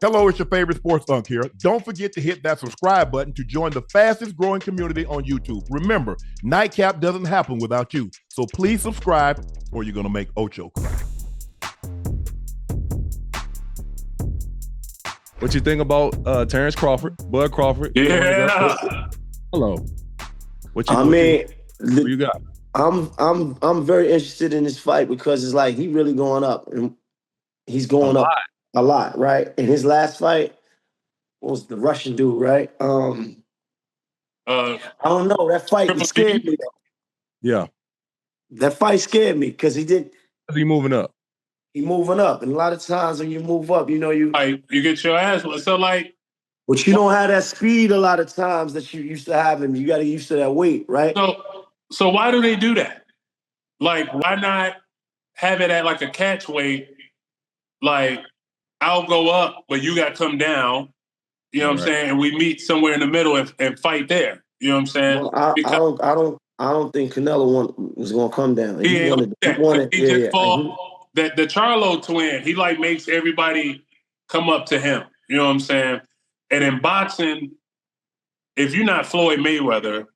Hello, it's your favorite sports Unc here. Don't forget to hit that subscribe button to join the fastest growing community on YouTube. Remember, Nightcap doesn't happen without you. So please subscribe or you're going to make Ocho cry. What you think about Terence Crawford, Bud Crawford? Yeah. Hello. What you got? I'm very interested in this fight because it's like he really going up and he's going up a lot, right? In his last fight, what was the Russian dude, right? I don't know. That fight scared me. Yeah. That fight scared me because he moving up. He moving up, and a lot of times when you move up, you get your ass. So but you don't have that speed a lot of times that you used to have, and you got to get used to that weight, right? So why do they do that? Like, why not have it at like a catch weight? Like, I'll go up, but you got to come down. You know what I'm saying? And we meet somewhere in the middle and fight there. You know what I'm saying? Well, I don't think Canelo was going to come down. He just fought the Charlo twin. He like makes everybody come up to him. You know what I'm saying? And in boxing, if you're not Floyd Mayweather,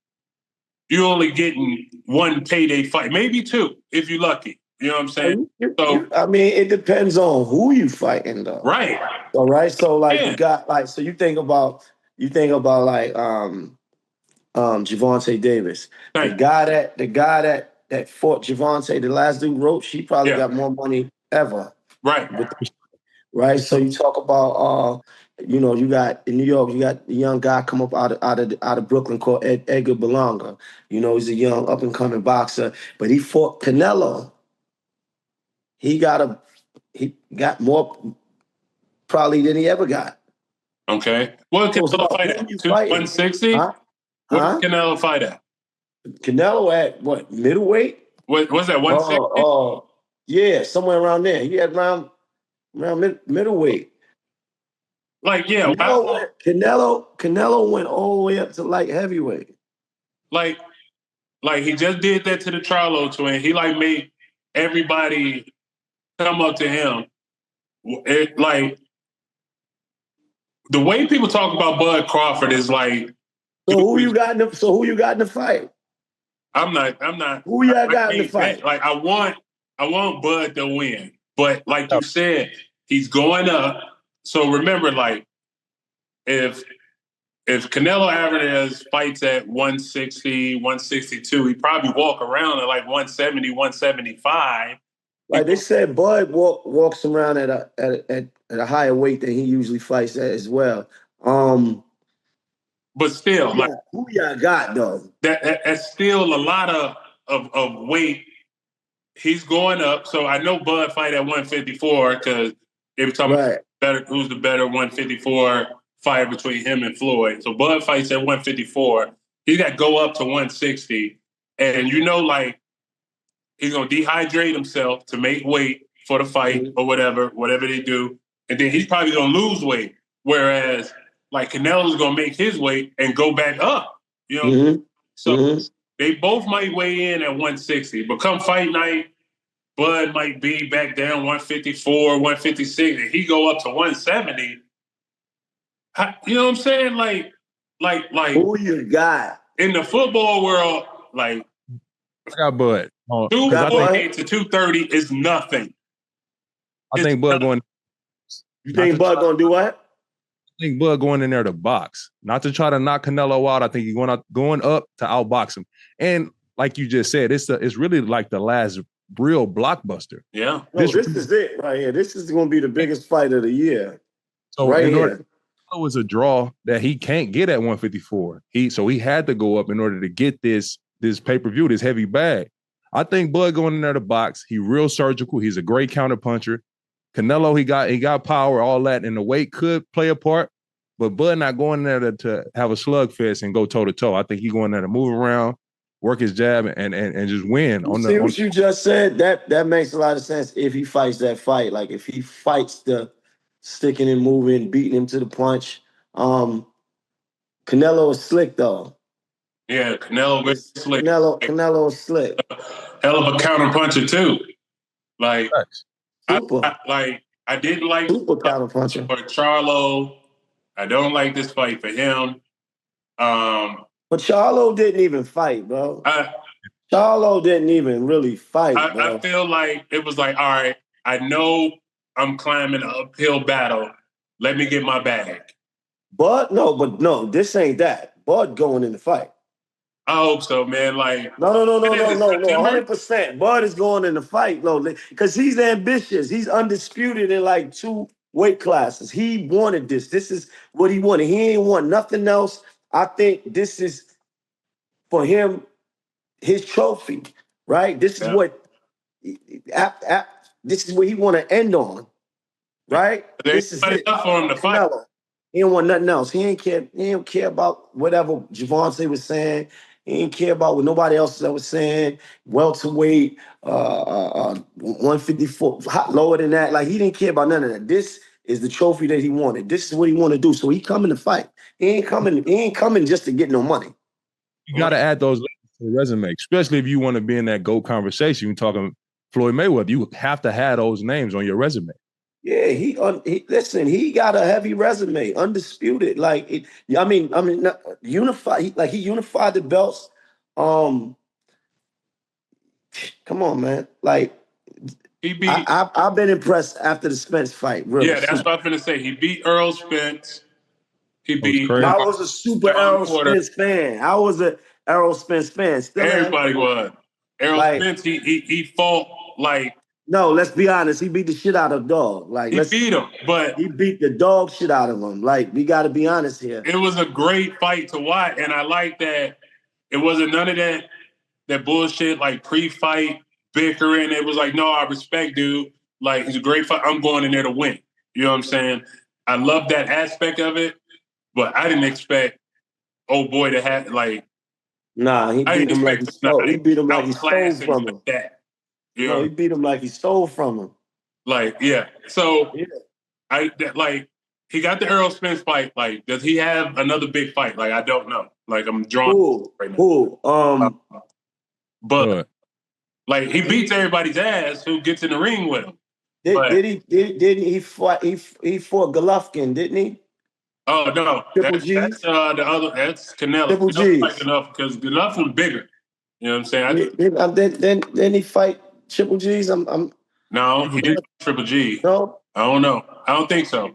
you're only getting one payday fight, maybe two if you're lucky. You know what I'm saying? It depends on who you fighting, though. Right. All right. So you got so you think about like Gervonta Davis, the guy that fought Gervonta, the last dude wrote, she probably got more money ever. Right. Right. So you talk about you got in New York, you got a young guy come up out of Brooklyn called Edgar Berlanga. He's a young up and coming boxer, but he fought Canelo. He got more probably than he ever got. Okay. What did Canelo fight at? 160? What did Canelo fight at? Canelo at what? Middleweight? What was that? 160? Yeah, somewhere around there. He had around middleweight. Canelo went all the way up to light heavyweight. Like he just did that to the Charlo twin. He made everybody come up to him. The way people talk about Bud Crawford is like. So who you got in the fight? I'm not. Who you got in the fight? Like I want Bud to win, but like you said, he's going up. So remember, if Canelo Alvarez fights at 160, 162, he'd probably walk around at 170, 175. Like they said, Bud walks around at a higher weight than he usually fights at as well. But still, who y'all got though? That's still a lot of weight. He's going up, so I know Bud fight at 154 because they were talking about who's the better 154 fight between him and Floyd. So Bud fights at 154. He's got to go up to 160, and he's gonna dehydrate himself to make weight for the fight or whatever they do, and then he's probably gonna lose weight. Whereas Canelo's gonna make his weight and go back up. They both might weigh in at 160, but come fight night, Bud might be back down 154, 156, and he go up to 170. You know what I'm saying? Who you got in the football world? I got Bud. 248 to 230 is nothing. I think Bud going. You think Bud going to do what? I think Bud going in there to box, not to try to knock Canelo out. I think he's going up to outbox him. And like you just said, it's really like the last real blockbuster. Yeah. This is it right here. This is going to be the biggest fight of the year. So right here. It was a draw that he can't get at 154. So he had to go up in order to get this pay-per-view, this heavy bag. I think Bud going in there to box. He real surgical. He's a great counter puncher. Canelo, he got power, all that, and the weight could play a part. But Bud not going there to have a slugfest and go toe-to-toe. I think he going there to move around, work his jab, and just win. What you just said? That makes a lot of sense if he fights that fight. Like if he fights the sticking and moving, beating him to the punch. Canelo is slick, though. Yeah, Canelo is slick. Canelo is slick. Hell of a counter puncher, too. I I didn't like super counter puncher for Charlo. I don't like this fight for him. But Charlo didn't even fight, bro. Charlo didn't even really fight, bro. I feel like it was like, all right, I know I'm climbing an uphill battle. Let me get my bag. But no, this ain't that. Bud going in the fight. I hope so, man. Like no, 100%. Bud is going in the fight, no, because he's ambitious. He's undisputed in like 2 weight classes. He wanted this. This is what he wanted. He ain't want nothing else. I think this is for him, his trophy, right? This is what this is what he want to end on, right? This is it. For him to fight. He don't want nothing else. He don't care about whatever Javante was saying. He didn't care about what nobody else was saying. Welterweight, 154, lower than that. Like, he didn't care about none of that. This is the trophy that he wanted. This is what he want to do. So he coming to fight. He ain't coming just to get no money. You got to add those to the resume, especially if you want to be in that GOAT conversation. You're talking Floyd Mayweather. You have to have those names on your resume. Yeah, he listen. He got a heavy resume, undisputed. Like, unified. He unified the belts. Come on, man. Like, he beat. I've been impressed after the Spence fight. Really. Yeah, that's what I'm gonna say. He beat Errol Spence. He beat. I was a super Errol Spence fan. I was a Errol Spence fan. Everybody was. Errol Spence. He fought like. No, let's be honest. He beat the shit out of dog. Like, he beat him, but he beat the dog shit out of him. Like, we got to be honest here. It was a great fight to watch, and I like that. It wasn't none of that bullshit like pre-fight bickering. It was like, no, I respect dude. Like, he's a great fight. I'm going in there to win. You know what I'm saying? I love that aspect of it, but I didn't expect old boy to have like. Nah, he beat him like he stole. He beat him like he stole from him. That. You know, he beat him like he stole from him. Like, yeah. So, he got the Errol Spence fight. Like, does he have another big fight? Like, I don't know. Like, I'm drawn right now. But like, he beats everybody's ass who gets in the ring with him. Didn't he fought Golovkin, didn't he? Oh no, that's the other. That's Canelo. Triple G. Enough because Golovkin's bigger. You know what I'm saying? Then he fight Triple G's. No, he didn't Triple G. No, I don't know. I don't think so.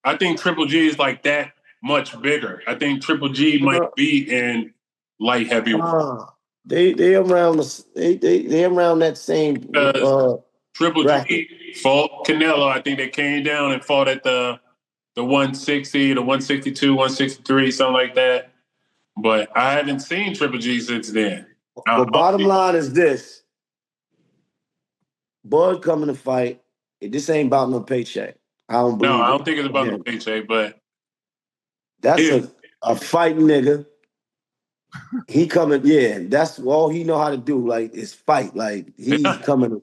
I think Triple G is like that much bigger. I think Triple G might be in light heavyweight. They around they around that same. Triple G fought Canelo. I think they came down and fought at the 160, the 162, 163, something like that. But I haven't seen Triple G since then. The bottom line is this. Bud coming to fight. This ain't about no paycheck. I don't believe I don't think it's about no paycheck, but that's a fighting nigga. He coming, that's all he know how to do, like, is fight. Like, he's coming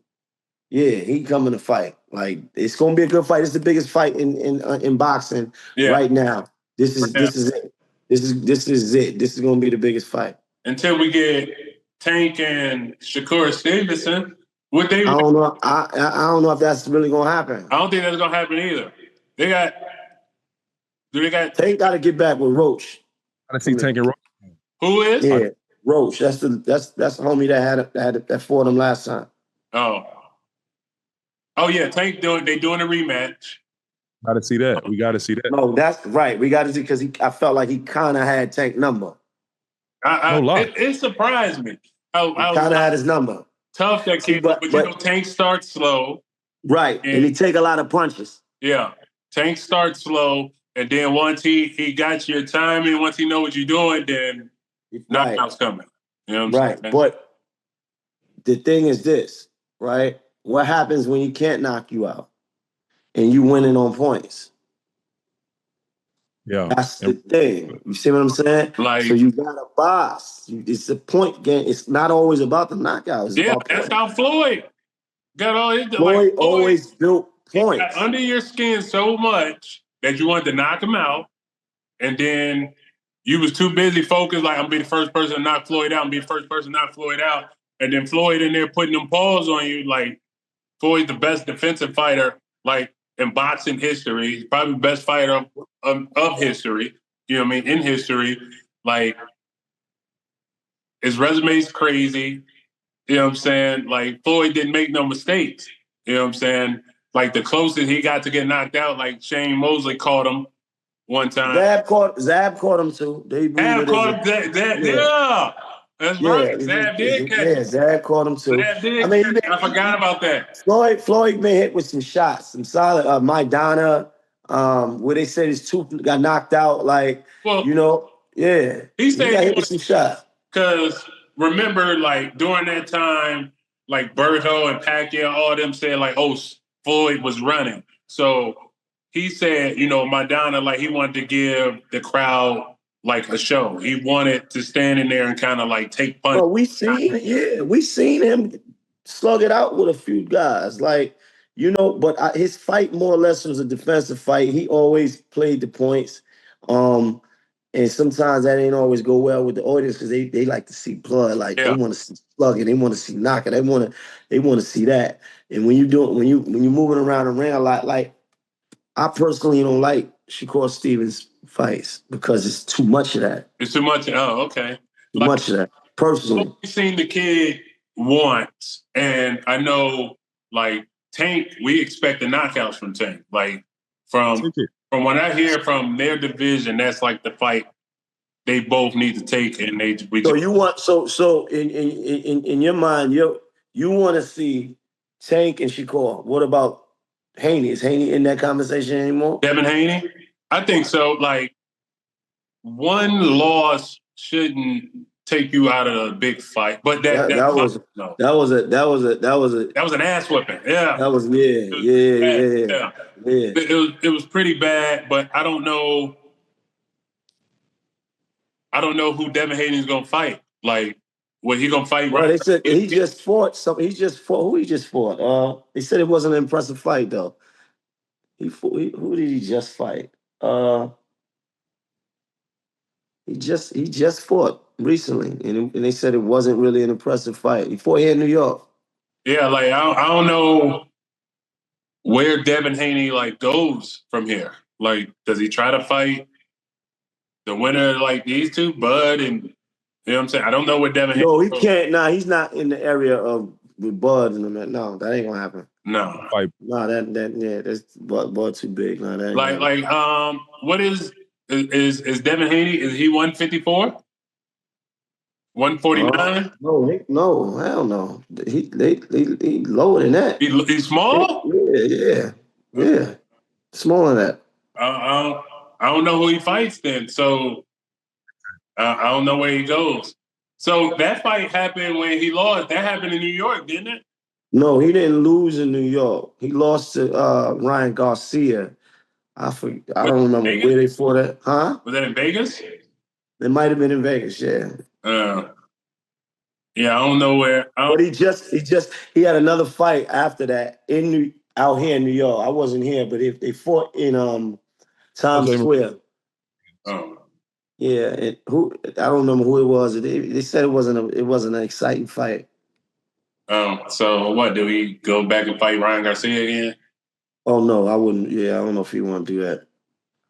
he coming to fight. Like, it's gonna be a good fight. It's the biggest fight in boxing right now. This is it. This is it. This is gonna be the biggest fight. Until we get Tank and Shakur Stevenson. I don't know. I don't know if that's really gonna happen. I don't think that's gonna happen either. They got Tank got to get back with Roach. I see Tank and Roach. Who is? Yeah, Roach. That's the homie that fought him last time. Oh yeah, Tank they doing a rematch. Got to see that. We got to see that. No, that's right. We got to see because I felt like he kind of had Tank number. It surprised me. He kind of had his number. Tough that kid, but you know, Tank starts slow. Right, and he take a lot of punches. Yeah, Tank starts slow, and then once he got your timing, once he know what you're doing, then knockout's coming. You know what I'm saying? But the thing is this, right? What happens when he can't knock you out and you winning on points? Yeah, that's the thing. You see what I'm saying? Like, so you got a boss. It's a point game. It's not always about the knockouts. That's how Floyd got all his. Floyd always built points. Got under your skin so much that you wanted to knock him out, and then you was too busy focused. Like, I'm gonna be the first person to knock Floyd out. I'm gonna be the first person to knock Floyd out, and then Floyd in there putting them paws on you. Like, Floyd's the best defensive fighter. Like, in boxing history. Probably the best fighter of history. You know what I mean? In history, like his resume's crazy. You know what I'm saying? Like Floyd didn't make no mistakes. You know what I'm saying? Like the closest he got to get knocked out, like Shane Mosley caught him one time. Zab caught him too. Zab caught him. Yeah. That's right. Zab did catch him. Yeah, Zab caught him too. Zab did. I forgot about that. Floyd been hit with some shots, some solid. Maidana, where they said his tooth got knocked out. Like, yeah. He said he got hit with some shots. Because remember, like during that time, like Berto and Pacquiao, all of them said like, oh, Floyd was running. So he said, Maidana, like he wanted to give the crowd like a show. He wanted to stand in there and kind of like take punch. We seen him slug it out with a few guys, like But his fight more or less was a defensive fight. He always played the points, and sometimes that ain't always go well with the audience because they like to see blood, like they want to see slugging, they want to see knocking, they want to see that. And when you're moving around the ring a lot, like I personally don't like Shakur Stevens fights because it's too much of that. It's too much. Oh, okay. Too much of that. Personally, we've seen the kid once, and I know like Tank. We expect the knockouts from Tank. Like from what I hear from their division, that's like the fight they both need to take, and so in your mind, you want to see Tank and Shakur. What about Haney? Is Haney in that conversation anymore? Devin Haney? I think so. Like one loss shouldn't take you out of a big fight, but that was an ass whipping. Yeah, that was yeah. It was pretty bad, but I don't know who Devin Haney's gonna fight. Like, what he gonna fight? Well, they said he just fought. Who he just fought? They said it wasn't an impressive fight though. Who did he just fight? He just fought recently, and they said it wasn't really an impressive fight. He fought here in New York. Yeah, like I don't know where Devin Haney like goes from here. Like, does he try to fight the winner like these two, Bud and you know what I'm saying? I don't know what Devin Haney. No, he can't. Nah, he's not in the area of with Bud and them. No, that ain't gonna happen. No. That's Bud too big. No, that ain't what is Devin Haney? Is he 154? 149? No, hell no. He lower than that. He's small? Yeah. Smaller than that. I don't know who he fights then. So I don't know where he goes. So that fight happened when he lost. That happened in New York, didn't it? No, he didn't lose in New York. He lost to Ryan Garcia. I don't remember where they fought at. Huh? Was that in Vegas? It might have been in Vegas, yeah. Yeah, I don't know where. But he had another fight after that out here in New York. I wasn't here, but if they fought in Times Square. Oh. Yeah, I don't remember who it was. They said it wasn't an exciting fight. So what? Do we go back and fight Ryan Garcia again? Oh no, I wouldn't. Yeah, I don't know if he want to do that.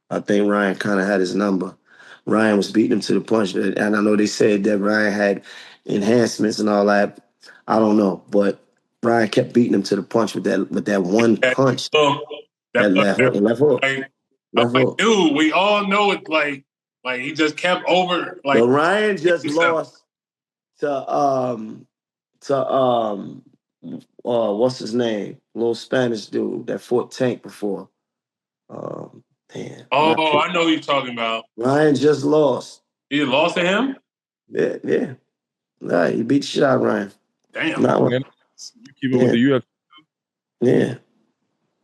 I think Ryan kind of had his number. Ryan was beating him to the punch, and I know they said that Ryan had enhancements and all that. I don't know, but Ryan kept beating him to the punch with that one punch. That left hook. Like, dude, we all know it. Like he just kept over. Like, but Ryan just lost to what's his name? Little Spanish dude that fought Tank before. Damn. Oh, I know who you're talking about. Ryan just lost. He lost to him? Yeah. Nah, he beat the shit out of Ryan. Damn. You keep up with the UFC? Yeah.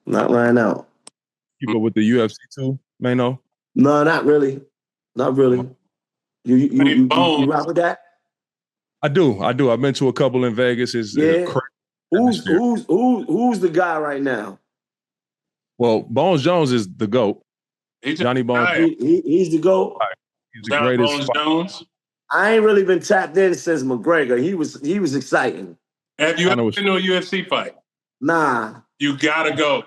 Not Ryan out. Keep up with the UFC too, Maino? No, not really. You rock with that? I do. I've been to a couple in Vegas. Who's the guy right now? Well, Bones Jones is the GOAT. Johnny Bones. He's the GOAT. He's the greatest. Bones Jones. I ain't really been tapped in since McGregor. He was exciting. Have you ever been to a UFC fight? Nah. You gotta go.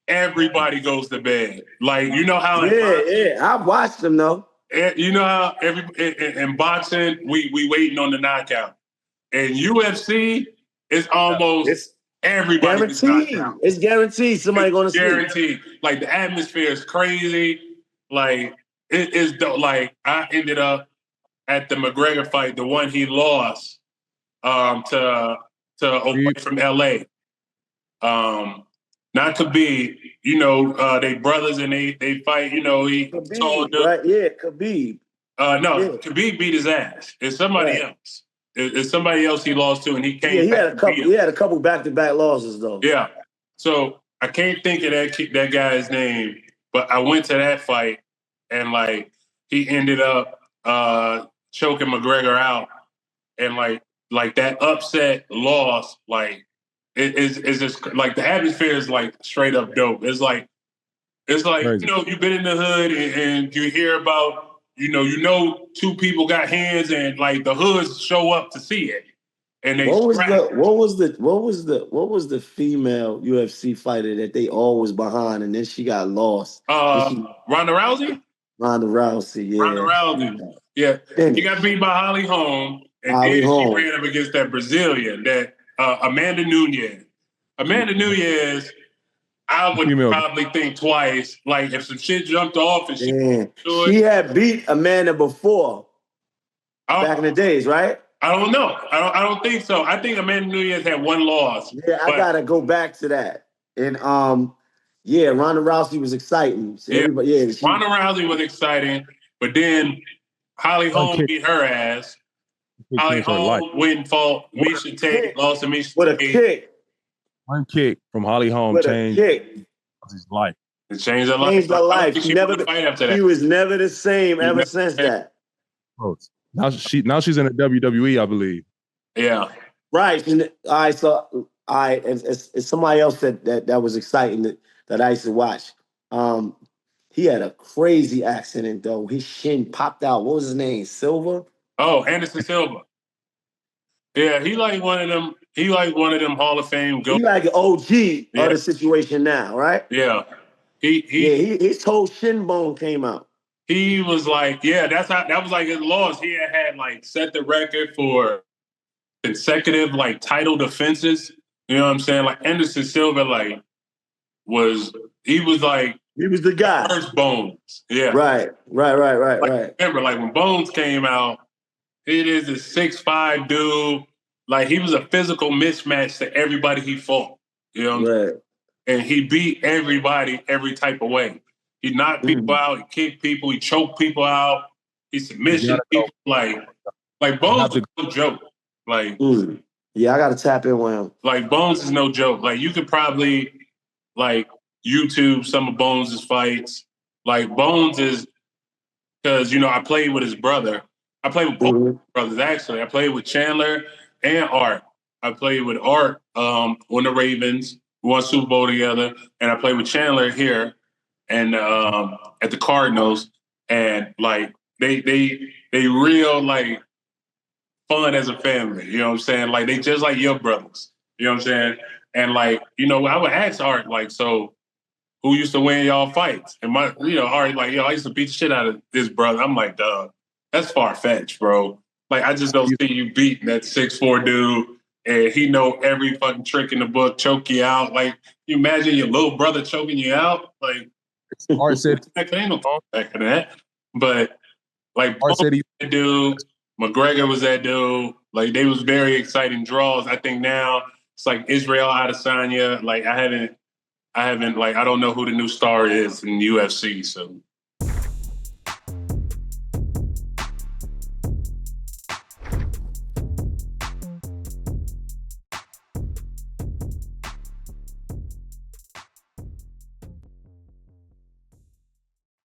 everybody goes to bed. Like, you know how I watched them though. You know how in boxing we waiting on the knockout. In UFC, it's almost everybody guaranteed. It's guaranteed somebody going to sleep. Guaranteed. Like the atmosphere is crazy. Like it is dope. Like I ended up at the McGregor fight, the one he lost to from LA. Not Khabib, they brothers and they fight, he Khabib, told them. right? Yeah, Khabib. Khabib beat his ass. It's somebody else. It's somebody else he lost to, and he came. Yeah, he had a couple back-to-back losses though. Yeah. So I can't think of that guy's name, but I went to that fight, and like he ended up choking McGregor out, and like that upset loss, like it's just like the atmosphere is like straight up dope. It's like crazy. You've been in the hood and you hear about two people got hands and like the hoods show up to see it. And they what was the female UFC fighter that they always behind and then she got lost? Ronda Rousey? Ronda Rousey, yeah. Ronda Rousey. Yeah. She got beat by Holly Holm. And then she ran up against that Brazilian, that Amanda Nunes. Amanda Nunes, I would probably think twice. Like if some shit jumped off and she had beat Amanda before. Back in the days, right? I don't know. I don't think so. I think Amanda Nunes had one loss. Yeah, I gotta go back to that. And Ronda Rousey was exciting. So Ronda Rousey was exciting, but then Holly Holm beat her ass. Holly Holm went and fought Misha Tate, lost to Misha Tate. With a kick. One kick from Holly Holm changed his life. It changed her life. Changed her life. She was never the same ever since that. Now she's in the WWE, I believe. Yeah. Right. All right. So it's somebody else that was exciting that I used to watch. He had a crazy accident though. His shin popped out. What was his name? Silva? Oh, Anderson Silva. Yeah, he like one of them Hall of Fame goats. He like an OG of the situation now, right? Yeah. His whole shin bone came out. He was like, that was like his loss. He had like set the record for consecutive like title defenses. You know what I'm saying? Like Anderson Silva was the guy. First Bones. Yeah. Right. Remember, like when Bones came out, it is a 6'5" dude. Like he was a physical mismatch to everybody he fought. You know what I'm saying? And he beat everybody every type of way. He knocked people out, he kicked people, he choked people out, he submission people. Like Bones is no joke. Like I gotta tap in with him. Like Bones is no joke. Like you could probably like YouTube some of Bones' fights. Like Bones is because I played with his brother. I played with both brothers actually. I played with Chandler and Art. I played with Art on the Ravens. We won Super Bowl together, and I played with Chandler here and at the Cardinals. And like they real like fun as a family. You know what I'm saying? Like they just like your brothers. You know what I'm saying? And like I would ask Art like, so who used to win y'all fights? And Art like, I used to beat the shit out of this brother. I'm like, dog, that's far-fetched, bro. Like, I just don't see you beating that 6'4" dude, and he know every fucking trick in the book, choke you out. Like, you imagine your little brother choking you out? Like, Art said, ain't no back of that. But, like, Art said that dude, McGregor was that dude. Like, they was very exciting draws. I think now it's like Israel Adesanya. Like, I haven't, like, I don't know who the new star is in UFC, so.